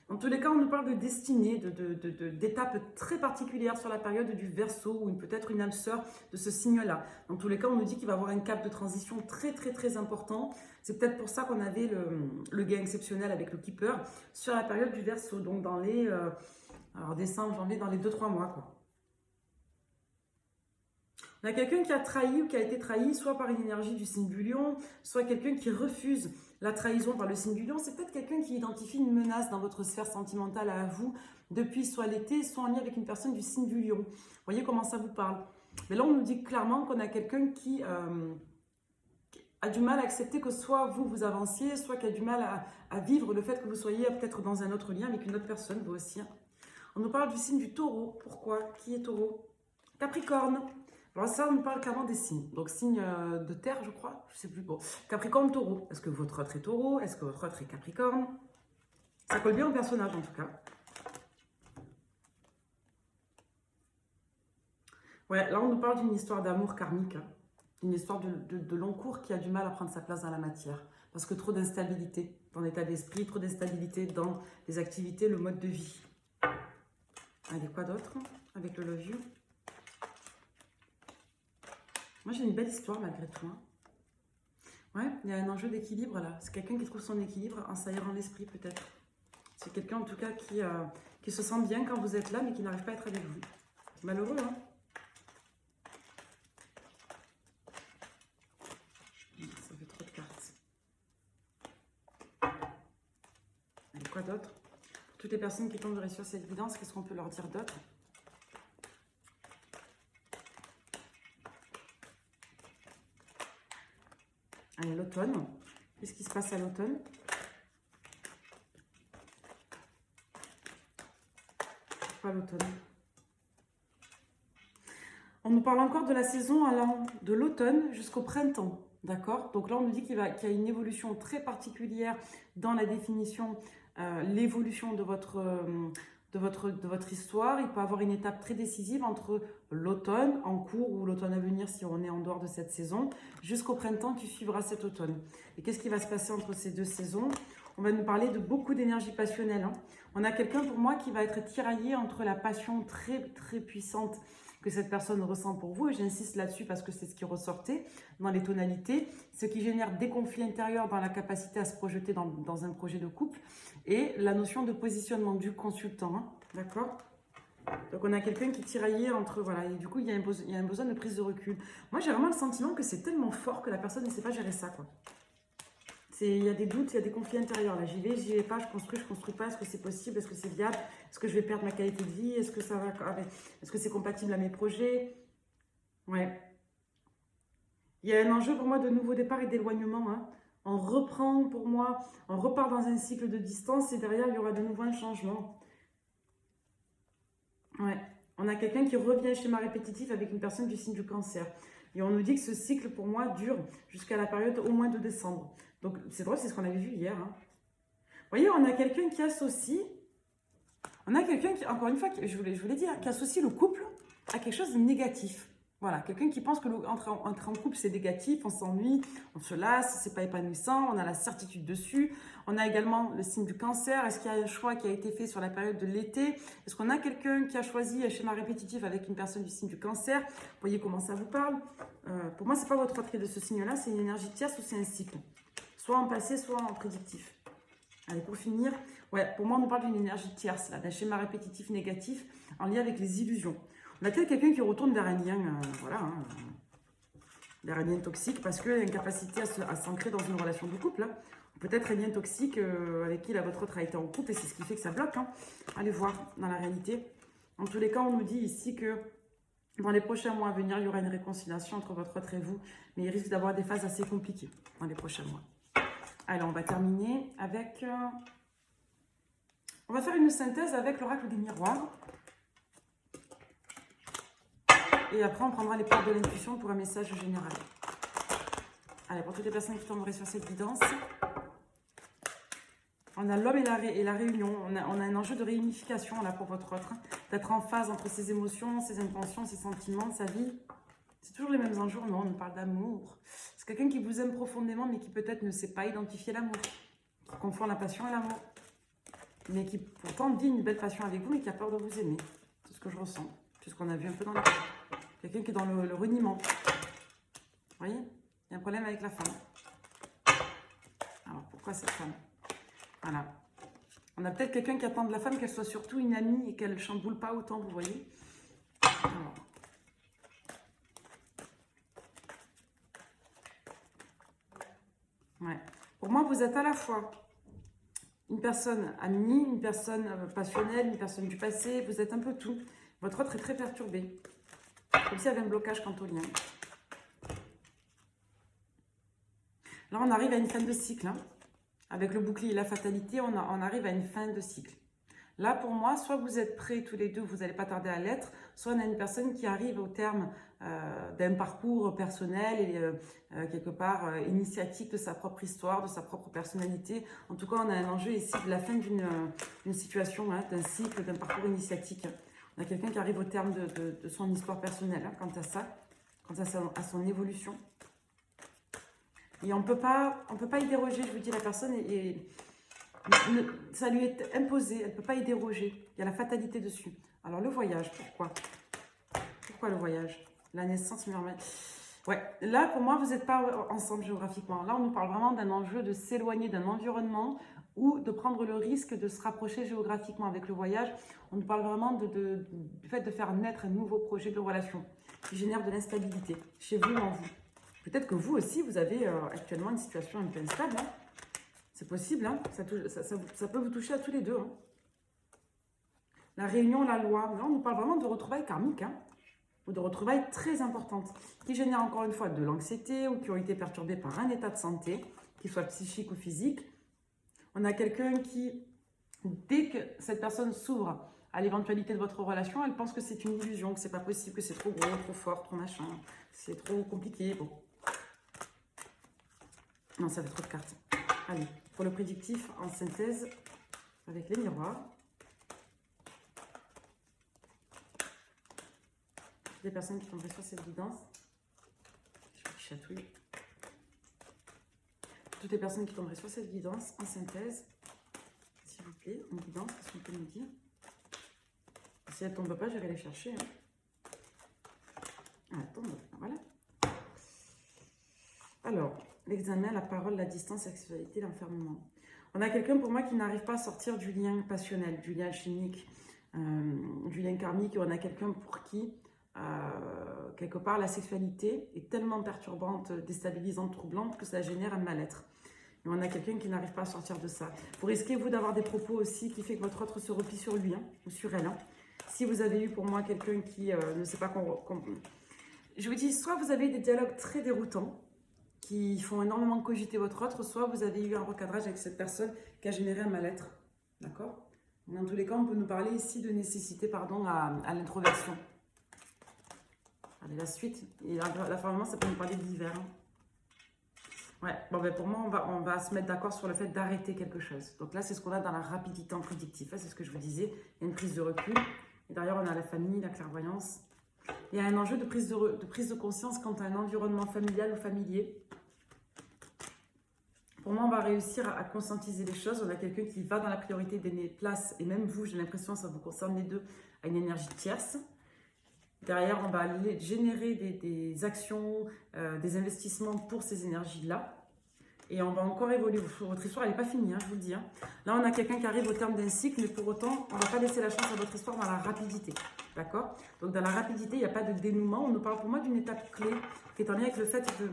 Dans tous les cas, on nous parle de destinée, d'étapes très particulières sur la période du Verseau ou peut-être une âme sœur de ce signe-là. Dans tous les cas, on nous dit qu'il va y avoir un cap de transition très important. C'est peut-être pour ça qu'on avait le gain exceptionnel avec le Keeper sur la période du Verseau, donc dans les alors décembre, janvier, dans les 2-3 mois, quoi. On a quelqu'un qui a trahi ou qui a été trahi, soit par une énergie du signe du Lion, soit quelqu'un qui refuse la trahison par le signe du Lion. C'est peut-être quelqu'un qui identifie une menace dans votre sphère sentimentale à vous depuis soit l'été, soit en lien avec une personne du signe du Lion. Vous voyez comment ça vous parle. Mais là, on nous dit clairement qu'on a quelqu'un qui a du mal à accepter que soit vous avanciez, soit qui a du mal à vivre le fait que vous soyez peut-être dans un autre lien avec une autre personne, vous aussi. On nous parle du signe du Taureau. Pourquoi? Qui est Taureau? Capricorne. Alors ça, on nous parle clairement des signes. Donc signe de terre, je crois. Je ne sais plus. Bon. Capricorne, Taureau. Est-ce que votre autre est Taureau? Est-ce que votre autre est Capricorne? Ça colle bien au personnage en tout cas. Ouais, là on nous parle d'une histoire d'amour karmique. Hein. Une histoire de long cours qui a du mal à prendre sa place dans la matière. Parce que trop d'instabilité dans l'état d'esprit, trop d'instabilité dans les activités, le mode de vie. Allez, quoi d'autre avec le Love You? Moi, j'ai une belle histoire malgré tout. Hein. Ouais, il y a un enjeu d'équilibre là. C'est quelqu'un qui trouve son équilibre en s'aérant l'esprit peut-être. C'est quelqu'un en tout cas qui se sent bien quand vous êtes là, mais qui n'arrive pas à être avec vous. C'est malheureux, hein. Ça fait trop de cartes. Et quoi d'autre? Pour toutes les personnes qui tomberaient sur cette guidance, qu'est-ce qu'on peut leur dire d'autre? Allez, l'automne. Qu'est-ce qui se passe à l'automne? Pas l'automne. On nous parle encore de la saison allant de l'automne jusqu'au printemps. D'accord? Donc là, on nous dit qu'il y a une évolution très particulière dans la définition, l'évolution de votre histoire. Il peut y avoir une étape très décisive entre l'automne en cours ou l'automne à venir si on est en dehors de cette saison, jusqu'au printemps qui suivra cet automne. Et qu'est-ce qui va se passer entre ces deux saisons? On va nous parler de beaucoup d'énergie passionnelle. Hein. On a quelqu'un pour moi qui va être tiraillé entre la passion très puissante que cette personne ressent pour vous, et j'insiste là-dessus parce que c'est ce qui ressortait dans les tonalités, ce qui génère des conflits intérieurs dans la capacité à se projeter dans un projet de couple, et la notion de positionnement du consultant, hein, d'accord? Donc on a quelqu'un qui tiraillait entre, voilà, et du coup il y a un besoin de prise de recul. Moi j'ai vraiment le sentiment que c'est tellement fort que la personne ne sait pas gérer ça, quoi. Il y a des doutes, il y a des conflits intérieurs. Là, j'y vais pas, je construis pas. Est-ce que c'est possible? Est-ce que c'est viable? Est-ce que je vais perdre ma qualité de vie? Est-ce que ça va, est-ce que c'est compatible à mes projets? Ouais. Il y a un enjeu pour moi de nouveau départ et d'éloignement, hein. On reprend pour moi, on repart dans un cycle de distance et derrière il y aura de nouveau un changement. Ouais. On a quelqu'un qui revient à schéma répétitif avec une personne du signe du cancer. Et on nous dit que ce cycle pour moi dure jusqu'à la période au moins de décembre. Donc c'est drôle, c'est ce qu'on avait vu hier, hein. Vous voyez, on a quelqu'un qui associe, qui, encore une fois, je vous l'ai dit, hein, qui associe le couple à quelque chose de négatif. Voilà, quelqu'un qui pense que entrer en couple c'est négatif, on s'ennuie, on se lasse, c'est pas épanouissant, on a la certitude dessus. On a également le signe du cancer. Est-ce qu'il y a un choix qui a été fait sur la période de l'été? Est-ce qu'on a quelqu'un qui a choisi un schéma répétitif avec une personne du signe du cancer? Vous voyez comment ça vous parle? Pour moi, c'est pas votre attrait de ce signe-là, c'est une énergie tierce ou c'est un cycle. Soit en passé, soit en prédictif. Allez, pour finir, ouais, pour moi, on nous parle d'une énergie tierce, d'un schéma répétitif négatif en lien avec les illusions. On a peut-être quelqu'un qui retourne vers un lien, voilà, hein, vers un lien toxique parce qu'il a une capacité à s'ancrer dans une relation de couple. Hein. Peut-être un lien toxique avec qui votre autre a été en couple et c'est ce qui fait que ça bloque. Hein. Allez voir dans la réalité. En tous les cas, on nous dit ici que dans les prochains mois à venir, il y aura une réconciliation entre votre autre et vous, mais il risque d'avoir des phases assez compliquées dans les prochains mois. Alors, on va terminer avec... on va faire une synthèse avec l'oracle des miroirs. Et après, on prendra les portes de l'intuition pour un message général. Allez, pour toutes les personnes qui tomberaient sur cette guidance, on a l'homme et la réunion. On a un enjeu de réunification là pour votre autre. D'être en phase entre ses émotions, ses intentions, ses sentiments, sa vie. C'est toujours les mêmes enjeux. Non, on nous parle d'amour. C'est quelqu'un qui vous aime profondément, mais qui peut-être ne sait pas identifier l'amour. Qui confond la passion et l'amour. Mais qui pourtant vit une belle passion avec vous, mais qui a peur de vous aimer. C'est ce que je ressens. C'est ce qu'on a vu un peu dans la... Quelqu'un qui est dans le reniement. Vous voyez? Il y a un problème avec la femme. Alors, pourquoi cette femme? Voilà. On a peut-être quelqu'un qui attend de la femme qu'elle soit surtout une amie et qu'elle ne chamboule pas autant, vous voyez? Alors. Ouais. Pour moi, vous êtes à la fois une personne amie, une personne passionnelle, une personne du passé. Vous êtes un peu tout. Votre autre est très perturbé. Comme s'il y avait un blocage quant au lien. Là, on arrive à une fin de cycle. Hein. Avec le bouclier et la fatalité, on arrive à une fin de cycle. Là, pour moi, soit vous êtes prêts tous les deux, vous n'allez pas tarder à l'être, soit on a une personne qui arrive au terme d'un parcours personnel et quelque part initiatique de sa propre histoire, de sa propre personnalité. En tout cas, on a un enjeu ici de la fin d'une situation, hein, d'un cycle, d'un parcours initiatique. On a quelqu'un qui arrive au terme de son histoire personnelle, hein, quant à ça, à son évolution. Et on peut pas y déroger, je vous dis, la personne ça lui est imposé, elle ne peut pas y déroger. Il y a la fatalité dessus. Alors le voyage, pourquoi? Pourquoi le voyage? La naissance, ouais, là pour moi, vous n'êtes pas ensemble géographiquement. Là, on nous parle vraiment d'un enjeu de s'éloigner d'un environnement ou de prendre le risque de se rapprocher géographiquement avec le voyage. On nous parle vraiment du fait de faire naître un nouveau projet de relation qui génère de l'instabilité chez vous ou en vous. Peut-être que vous aussi, vous avez actuellement une situation un peu instable. Hein. C'est possible, hein. Ça peut vous toucher à tous les deux. Hein. La réunion, la loi. Là, on nous parle vraiment de retrouvailles karmiques, hein, ou de retrouvailles très importantes, qui génèrent encore une fois de l'anxiété ou qui ont été perturbées par un état de santé, qu'il soit psychique ou physique. On a quelqu'un qui, dès que cette personne s'ouvre à l'éventualité de votre relation, elle pense que c'est une illusion, que c'est pas possible, que c'est trop gros, trop fort, trop machin, c'est trop compliqué. Bon. Non, ça fait trop de cartes. Allez, pour le prédictif en synthèse avec les miroirs. Des personnes qui tomberaient sur cette guidance. Je vais chatouiller. Toutes les personnes qui tomberaient sur cette guidance en synthèse, s'il vous plaît, en guidance, qu'est-ce qu'on peut nous dire? Si elle ne tombe pas, je vais aller chercher. Hein. Attends, voilà. Alors, l'examen, la parole, la distance, la sexualité, l'enfermement. On a quelqu'un pour moi qui n'arrive pas à sortir du lien passionnel, du lien chimique, du lien karmique. On a quelqu'un pour qui, quelque part, la sexualité est tellement perturbante, déstabilisante, troublante que ça génère un mal-être. Et on a quelqu'un qui n'arrive pas à sortir de ça. Vous risquez, vous, d'avoir des propos aussi qui fait que votre autre se replie sur lui ou sur elle. Si vous avez eu pour moi quelqu'un qui ne sait pas Je vous dis, soit vous avez eu des dialogues très déroutants, qui font énormément cogiter votre autre, soit vous avez eu un recadrage avec cette personne qui a généré un mal-être. D'accord? Dans tous les cas, on peut nous parler ici de nécessité, pardon, à l'introversion. Allez, la suite. Et l'enfermement, ça peut nous parler de l'hiver. Ouais, bon, ben pour moi, on va se mettre d'accord sur le fait d'arrêter quelque chose. Donc là, c'est ce qu'on a dans la rapidité en prédictif. C'est ce que je vous disais. Il y a une prise de recul. Et derrière, on a la famille, la clairvoyance. Il y a un enjeu de prise de conscience quant à un environnement familial ou familier. Pour moi, on va réussir à conscientiser les choses. On a quelqu'un qui va dans la priorité des places, et même vous, j'ai l'impression, ça vous concerne les deux, à une énergie tierce. Derrière, on va générer des actions, des investissements pour ces énergies-là. Et on va encore évoluer. Votre histoire, elle n'est pas finie, je vous le dis. Là, on a quelqu'un qui arrive au terme d'un cycle, mais pour autant, on ne va pas laisser la chance à votre histoire dans la rapidité. D'accord? Donc, dans la rapidité, il n'y a pas de dénouement. On nous parle pour moi d'une étape clé qui est en lien avec le fait de...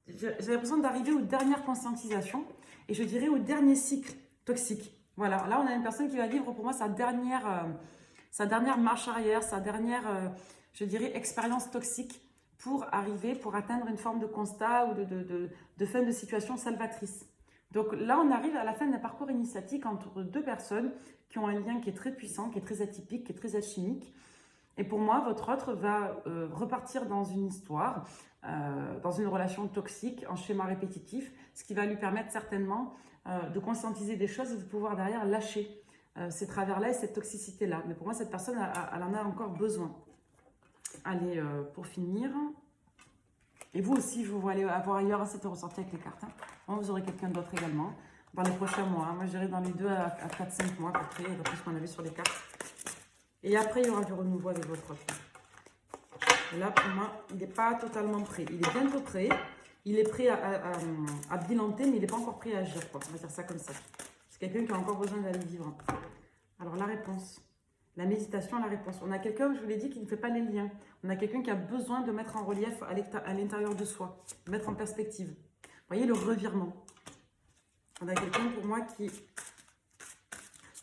J'ai l'impression d'arriver aux dernières conscientisations et je dirais au dernier cycle toxique. Voilà, là, on a une personne qui va vivre pour moi sa dernière marche arrière, sa dernière, je dirais, expérience toxique pour arriver, pour atteindre une forme de constat ou de fin de situation salvatrice. Donc là, on arrive à la fin d'un parcours initiatique entre deux personnes qui ont un lien qui est très puissant, qui est très atypique, qui est très alchimique. Et pour moi, votre autre va repartir dans une histoire, dans une relation toxique, en schéma répétitif, ce qui va lui permettre certainement de conscientiser des choses et de pouvoir derrière lâcher ces travers-là et cette toxicité-là. Mais pour moi, cette personne, elle en a encore besoin. Allez, pour finir, et vous aussi, je vous vois aller avoir ailleurs, c'était ressorti avec les cartes. Bon, vous aurez quelqu'un d'autre également dans les prochains mois. Moi, je dirais dans les 2 à 4-5 mois, à peu près, d'après ce qu'on avait sur les cartes. Et après, il y aura du renouveau avec votre autre. Et là, pour moi, il n'est pas totalement prêt. Il est bientôt prêt. Il est prêt à bilanter, mais il n'est pas encore prêt à agir, quoi. On va dire ça comme ça. C'est quelqu'un qui a encore besoin d'aller vivre. Alors, la réponse. La méditation, la réponse. On a quelqu'un, je vous l'ai dit, qui ne fait pas les liens. On a quelqu'un qui a besoin de mettre en relief à l'intérieur de soi, de mettre en perspective. Vous voyez le revirement. On a quelqu'un pour moi qui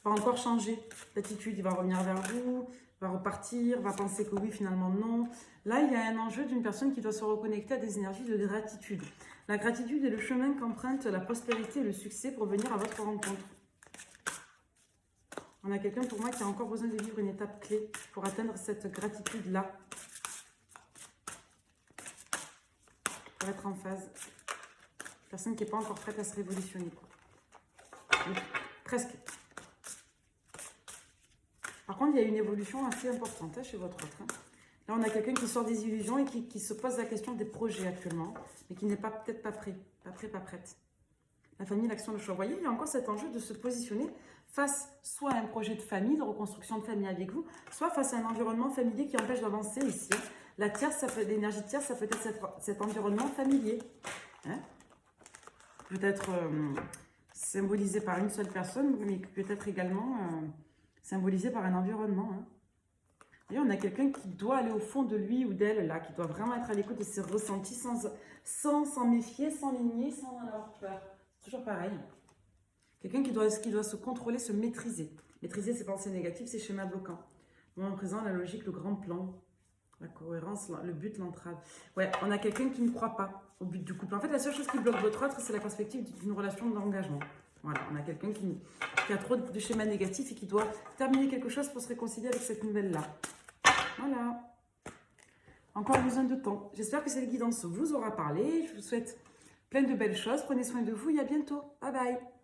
va encore changer d'attitude. Il va revenir vers vous, va repartir, va penser que oui, finalement non. Là, il y a un enjeu d'une personne qui doit se reconnecter à des énergies de gratitude. La gratitude est le chemin qu'emprunte la prospérité et le succès pour venir à votre rencontre. On a quelqu'un pour moi qui a encore besoin de vivre une étape clé pour atteindre cette gratitude-là. Pour être en phase. Personne qui n'est pas encore prête à se révolutionner, quoi. Donc, presque. Par contre, il y a une évolution assez importante chez votre autre. Là, on a quelqu'un qui sort des illusions et qui se pose la question des projets actuellement, mais qui n'est peut-être pas prêt, pas prête. La famille, l'action, le choix. Vous voyez, il y a encore cet enjeu de se positionner face soit à un projet de famille, de reconstruction de famille avec vous, soit face à un environnement familier qui empêche d'avancer ici. La tierce, l'énergie tierce, ça peut être cet environnement familier. Peut-être symbolisé par une seule personne, mais peut-être également symbolisé par un environnement. Vous voyez, on a quelqu'un qui doit aller au fond de lui ou d'elle, là, qui doit vraiment être à l'écoute de ses ressentis sans s'en méfier, sans les nier, sans en avoir peur. C'est toujours pareil. Quelqu'un qui doit se contrôler, se maîtriser. Maîtriser ses pensées négatives, ses schémas bloquants. Moment présent, la logique, le grand plan, la cohérence, le but, l'entrave. Ouais, on a quelqu'un qui ne croit pas au but du couple. En fait, la seule chose qui bloque votre autre, c'est la perspective d'une relation d'engagement. Voilà, on a quelqu'un qui a trop de schémas négatifs et qui doit terminer quelque chose pour se réconcilier avec cette nouvelle-là. Voilà. Encore besoin de temps. J'espère que cette guidance vous aura parlé. Je vous souhaite plein de belles choses. Prenez soin de vous et à bientôt. Bye bye.